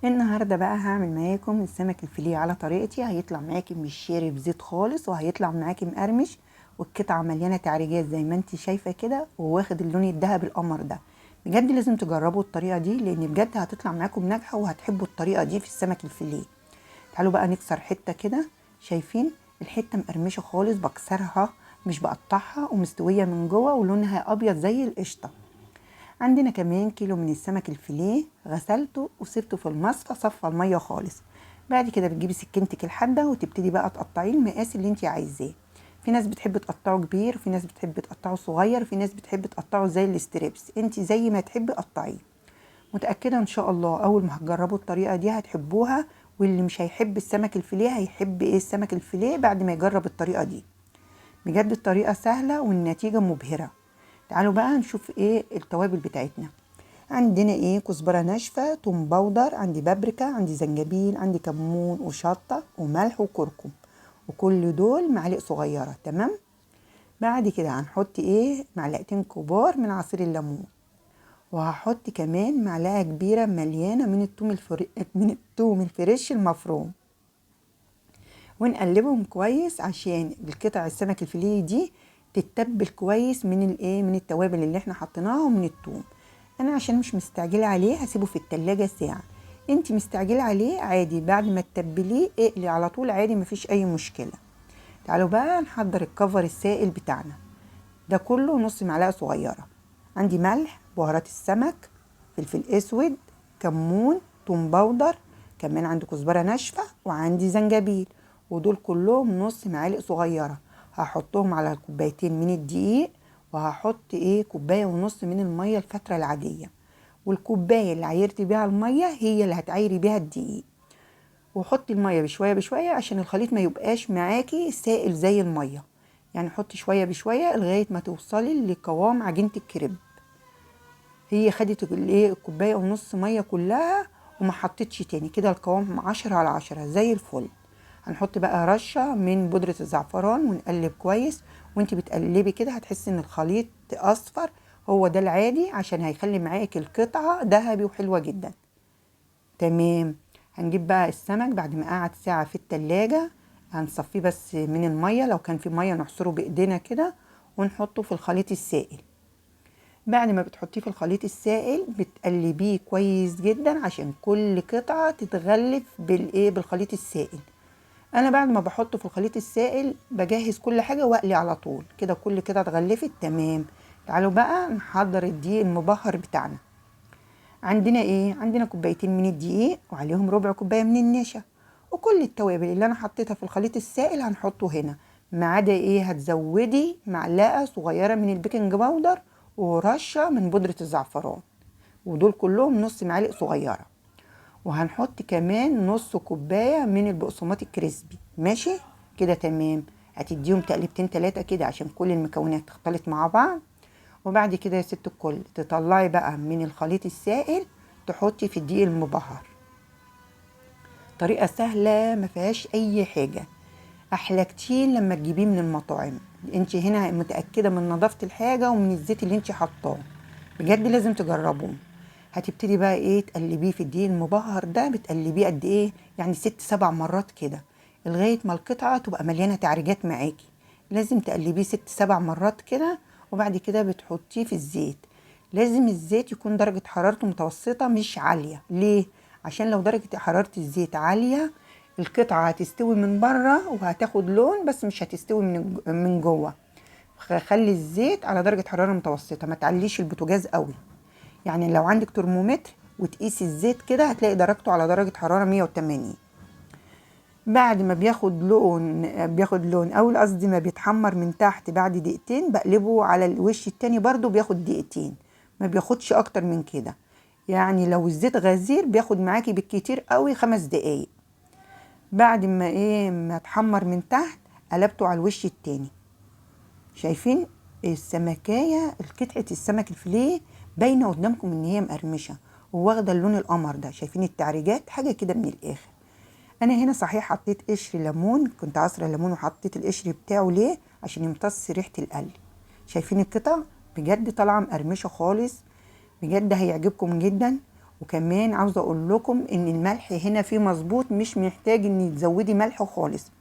النهارده بقى هعمل معاكم السمك الفيليه على طريقتي. هيطلع معاكي مش شارب زيت خالص، وهيطلع معاكي مقرمش، والقطعه مليانه تعريجات زي ما انت شايفه كده، وواخد اللون الذهبي القمر ده. بجد لازم تجربوا الطريقه دي، لان بجد هتطلع معاكم ناجحه وهتحبوا الطريقه دي في السمك الفيليه. تعالوا بقى نكسر حته كده. شايفين الحته مقرمشه خالص، بكسرها مش بقطعها، ومستويه من جوه ولونها ابيض زي القشطه. عندنا كمان كيلو من السمك الفيليه، غسلته وسبته في المصفى، صفى الميه خالص. بعد كده بتجيبي سكينتك الحاده وتبتدي بقى تقطعيه المقاس اللي انت عايزاه. في ناس بتحب تقطعه كبير، في ناس بتحب تقطعه صغير، في ناس بتحب تقطعه زي الاستريبس، انت زي ما تحبي قطعيه. متاكده ان شاء الله اول ما هتجربوا الطريقه دي هتحبوها. واللي مش هيحب السمك الفيليه هيحب ايه السمك الفيليه بعد ما يجرب الطريقه دي. بجد الطريقه سهله والنتيجه مبهره. تعالوا بقى نشوف ايه التوابل بتاعتنا. عندنا ايه؟ كزبره ناشفه، توم باودر، عندي بابريكا، عندي زنجبيل، عندي كمون وشطه وملح وكركم، وكل دول معالق صغيره. تمام. بعد كده هنحط ايه؟ معلقتين كبار من عصير الليمون، وهحط كمان معلقه كبيره مليانه من الثوم الفريش المفروم، ونقلبهم كويس عشان القطع السمك الفيليه دي تتبل كويس من الايه، من التوابل اللي احنا حطيناها ومن الثوم. انا عشان مش مستعجله عليه هسيبه في التلاجة ساعه. انت مستعجله عليه عادي، بعد ما تتبليه اقلي على طول عادي، مفيش اي مشكله. تعالوا بقى نحضر الكفر السائل بتاعنا. ده كله نص معلقه صغيره. عندي ملح، بهارات السمك، فلفل اسود، كمون، توم باودر، كمان عندي كزبره ناشفه، وعندي زنجبيل، ودول كلهم نص معالق صغيره. هحطهم على كوبايتين من الدقيق، وهحط ايه كوبايه ونص من الميه الفتره العاديه، والكوبايه اللي عايرتي بيها الميه هي اللي هتعايري بيها الدقيق. وحطي الميه بشويه بشويه عشان الخليط ما يبقاش معاكي سائل زي الميه. يعني حطي شويه بشويه لغايه ما توصلي لقوام عجينه الكريب. هي خدت الايه الكوبايه ونص ميه كلها، وما حطيتش تاني. كده القوام 10/10 زي الفل. هنحط بقى رشه من بودره الزعفران ونقلب كويس. وانت بتقلبي كده هتحسي ان الخليط اصفر. هو ده العادي عشان هيخلي معاكي القطعه ذهبي وحلوه جدا. تمام. هنجيب بقى السمك بعد ما قعد ساعة في التلاجة، هنصفيه بس من المية، لو كان في مية نعصره بإيدينا كده ونحطه في الخليط السائل. بعد ما بتحطيه في الخليط السائل بتقلبيه كويس جدا عشان كل قطعة تتغلف بالخليط السائل. انا بعد ما بحطه في الخليط السائل بجهز كل حاجة واقلي على طول كده، كل كده اتغلفت. تمام. تعالوا بقى نحضر الدقيق المبهر بتاعنا. عندنا ايه؟ عندنا كوبايتين من الدقيق وعليهم ربع كوبايه من النشا، وكل التوابل اللي انا حطيتها في الخليط السائل هنحطه هنا، ما عدا ايه؟ هتزودي معلقه صغيره من البيكنج باودر ورشه من بودره الزعفران، ودول كلهم نص معلقه صغيره. وهنحط كمان نص كوبايه من البقسماط الكريسبي. ماشي كده؟ تمام. هتديهم تقلبتين 3 كده عشان كل المكونات تختلط مع بعض. وبعد كده يا ست الكل تطلعي بقى من الخليط السائل تحطي في الدقيق المبهر. طريقة سهلة ما فيهاش اي حاجة، احلى كتير لما تجيبيه من المطاعم. انت هنا متأكدة من نظافة الحاجة ومن الزيت اللي انت حطاه. بجد لازم تجربوه. هتبتدي بقى ايه تقلبيه في الدقيق المبهر ده. بتقلبيه قد ايه؟ يعني 6-7 مرات كده لغاية ما القطعة تبقى مليانة تعريجات معاكي. لازم تقلبيه 6-7 مرات كده. وبعد كده بتحطيه في الزيت. لازم الزيت يكون درجة حرارته متوسطة مش عالية. ليه؟ عشان لو درجة حرارة الزيت عالية القطعة هتستوي من بره وهتاخد لون بس مش هتستوي من جوه. خلي الزيت على درجة حرارة متوسطة، ما تعليش البوتاجاز قوي. يعني لو عندك ترمومتر وتقيسي الزيت كده هتلاقي درجته على درجة حرارة 180. بعد ما بياخد لون او قصدي ما بيتحمر من تحت بعد دقيقتين بقلبه على الوش التاني برضو بياخد دقيقتين، ما بياخدش اكتر من كده. يعني لو الزيت غزير بياخد معاكي بالكتير قوي 5 دقايق. بعد ما اتحمر من تحت قلبته على الوش التاني. شايفين السمكية قطعة السمك الفيليه باينة قدامكم ان هي مقرمشة وواخدة اللون القمر ده. شايفين التعريجات؟ حاجة كده من الاخر. انا هنا صحيح حطيت قشر ليمون، كنت عصرة ليمون وحطيت القشر بتاعه. ليه؟ عشان يمتص ريحة القلي. شايفين القطع؟ بجد طالعة مقرمشة خالص. بجد هيعجبكم جدا. وكمان عاوزه اقول لكم ان الملح هنا فيه مظبوط، مش محتاج ان تزودي ملح خالص.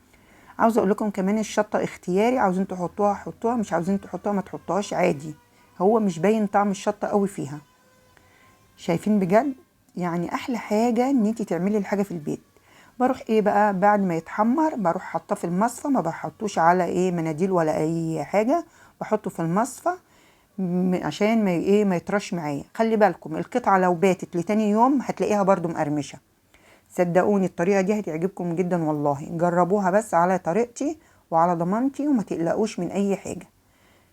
عاوزه اقول لكم كمان الشطه اختياري، عاوزين تحطوها حطوها، مش عاوزين تحطوها ما تحطوهاش عادي، هو مش باين طعم الشطه قوي فيها. شايفين بجد؟ يعني احلى حاجه ان انتي تعملي الحاجه في البيت. بروح ايه بقى بعد ما يتحمر، بروح حاطاه في المصفى، ما بحطوش على ايه مناديل ولا اي حاجه، بحطه في المصفى عشان ما ايه ما يطرش معايا. خلي بالكم القطعه لو باتت لتاني يوم هتلاقيها برضو مقرمشه. صدقوني الطريقه دي هتعجبكم جدا والله، جربوها بس على طريقتي وعلى ضمانتي وما تقلقوش من اي حاجه.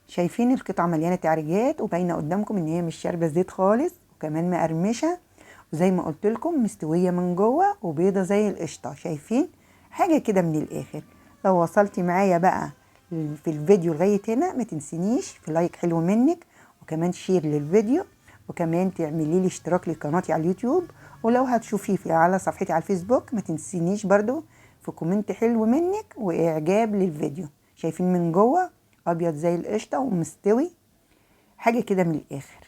شايفين القطعه مليانه تعريجات وباينه قدامكم ان هي مش شاربه زيت خالص، وكمان مقرمشه، وزي ما قلت لكم مستويه من جوه وبيضه زي القشطه. شايفين حاجه كده من الاخر. لو وصلتي معايا بقى في الفيديو لغايه هنا، ما تنسينيش في لايك حلو منك، وكمان شير للفيديو، وكمان تعملي لي اشتراك لقناتي على اليوتيوب، ولو هتشوفيه على صفحتي على الفيسبوك ما تنسينيش برضو في كومنت حلو منك واعجاب للفيديو. شايفين من جوه ابيض زي القشطه ومستوي، حاجه كده من الاخر.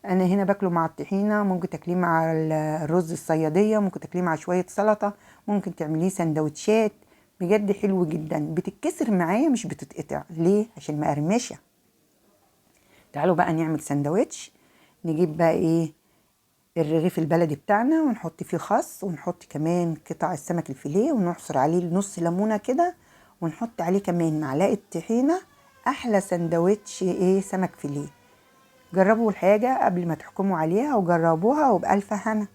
انا هنا باكله مع الطحينه، ممكن تاكليه مع الرز الصياديه، ممكن تاكليه مع شويه سلطه، ممكن تعمليه سندوتشات. بجد حلو جدا، بتتكسر معايا مش بتتقطع. ليه؟ عشان مقرمشه. تعالوا بقى نعمل سندوتش. نجيب بقى ايه الرغيف البلدي بتاعنا، ونحط فيه خس، ونحط كمان قطع السمك الفيليه، ونعصر عليه نص ليمونه كده، ونحط عليه كمان معلقه طحينه. احلى سندوتش ايه سمك فيليه. جربوا الحاجه قبل ما تحكموا عليها، وجربوها وبألف هنا.